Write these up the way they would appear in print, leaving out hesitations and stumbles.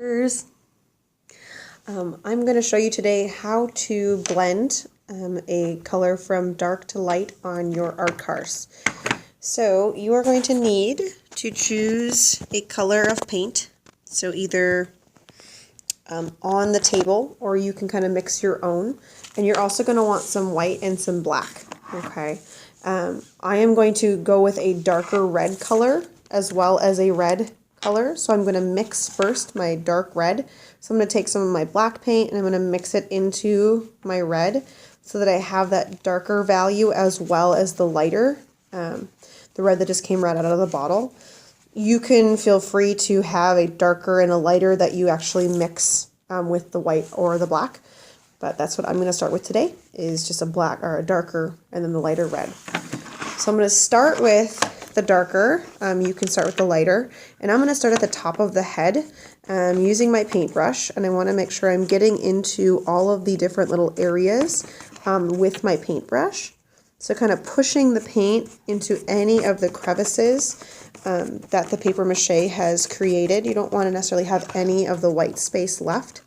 I'm going to show you today how to blend a color from dark to light on your art cars. So you are going to need to choose a color of paint, so either on the table or you can kind of mix your own, and you're also going to want some white and some black. Okay, I am going to go with a darker red color as well as a red color, so I'm going to mix first my dark red. So I'm going to take some of my black paint and I'm going to mix it into my red so that I have that darker value as well as the lighter, the red that just came right out of the bottle. You can feel free to have a darker and a lighter that you actually mix with the white or the black, but that's what I'm going to start with today, is just a black or a darker and then the lighter red. So I'm going to start with the darker. You can start with the lighter, and I'm going to start at the top of the head using my paintbrush, and I want to make sure I'm getting into all of the different little areas with my paintbrush. So kind of pushing the paint into any of the crevices that the paper mache has created. You don't want to necessarily have any of the white space left.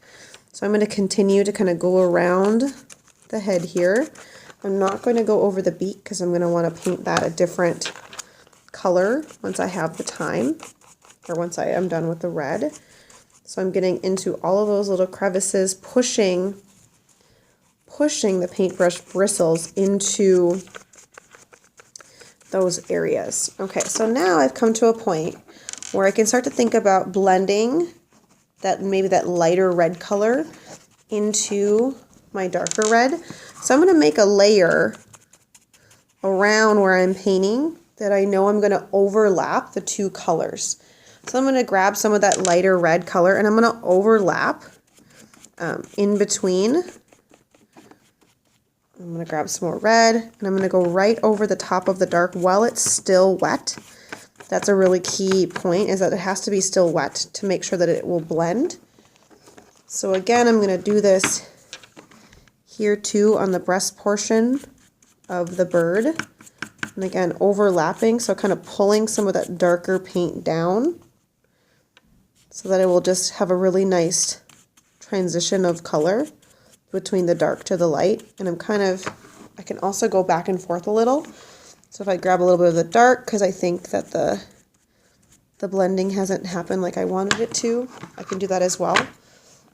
So I'm going to continue to kind of go around the head here. I'm not going to go over the beak because I'm going to want to paint that a different color once I have the time, or once I am done with the red. So I'm getting into all of those little crevices, pushing the paintbrush bristles into those areas. Okay, so now I've come to a point where I can start to think about blending maybe that lighter red color into my darker red. So I'm going to make a layer around where I'm painting that I know I'm going to overlap the two colors. So I'm going to grab some of that lighter red color and I'm going to overlap in between. I'm going to grab some more red and I'm going to go right over the top of the dark while it's still wet. That's a really key point, is that it has to be still wet to make sure that it will blend. So again, I'm going to do this here too on the breast portion of the bird. And again, overlapping, so kind of pulling some of that darker paint down so that it will just have a really nice transition of color between the dark to the light. And I can also go back and forth a little. So if I grab a little bit of the dark, because I think that the blending hasn't happened like I wanted it to, I can do that as well.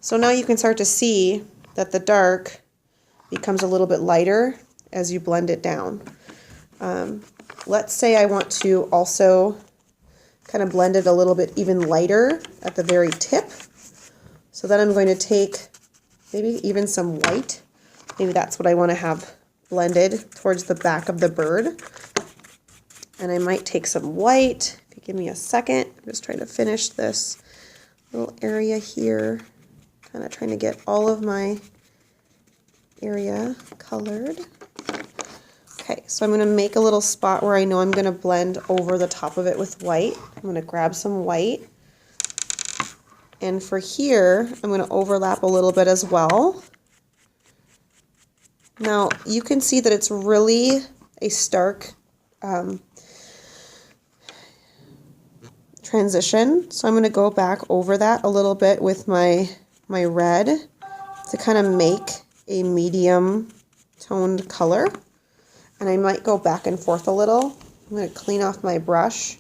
So now you can start to see that the dark becomes a little bit lighter as you blend it down. Let's say I want to also kind of blend it a little bit even lighter at the very tip. So then I'm going to take maybe even some white. Maybe that's what I want to have blended towards the back of the bird. And I might take some white. If you give me a second, I'm just trying to finish this little area here. Kind of trying to get all of my area colored. Okay, so I'm going to make a little spot where I know I'm going to blend over the top of it with white. I'm going to grab some white. And for here, I'm going to overlap a little bit as well. Now, you can see that it's really a stark transition. So I'm going to go back over that a little bit with my red to kind of make a medium toned color. And I might go back and forth a little. I'm going to clean off my brush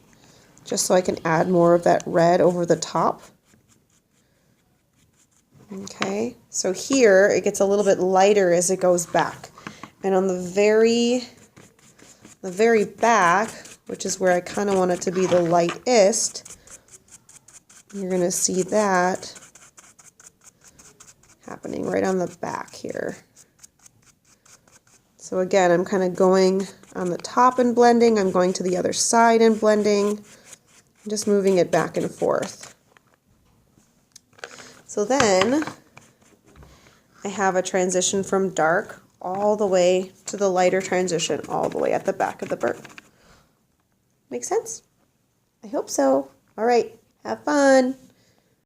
just so I can add more of that red over the top. Okay, so here it gets a little bit lighter as it goes back. And on the very back, which is where I kind of want it to be the lightest, you're going to see that happening right on the back here. So again, I'm kind of going on the top and blending. I'm going to the other side and blending. I'm just moving it back and forth. So then I have a transition from dark all the way to the lighter transition all the way at the back of the bird. Make sense? I hope so. All right, have fun.